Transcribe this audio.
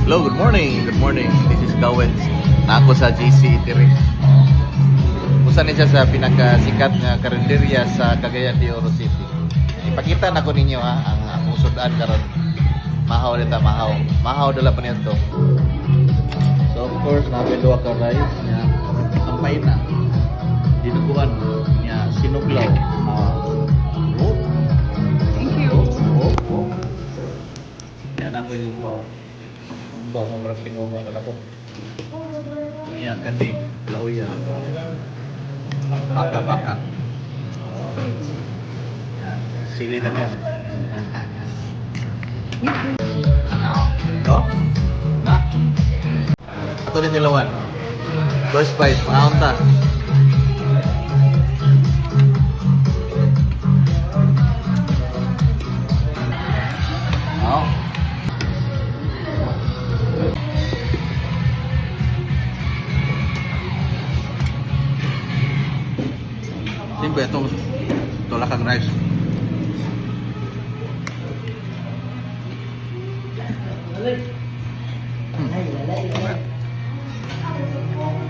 Hello, good morning. Good morning. This is Gawin. Ako sa JC Eatery. Usa ni siya sa pinakasikat nga karinderya sa Cagayan de Oro City. Ipakita na ko ninyo ang usudan karon. Mahaw nita, mahaw. Mahaw dala pa niya to. So of course, nabiluwa ka rice niya. Ang paina. Dinuguan niya sinuglaw. Oh. Thank you. Oh. Yan ako yung bago marang pinunga ka na po. Yan, kandi. Lauya. Baka. Yan. Sili na yan. Ito? Na? Ito din nilawan. First price, mahal ta. Oh. Simple itong tulakan rice.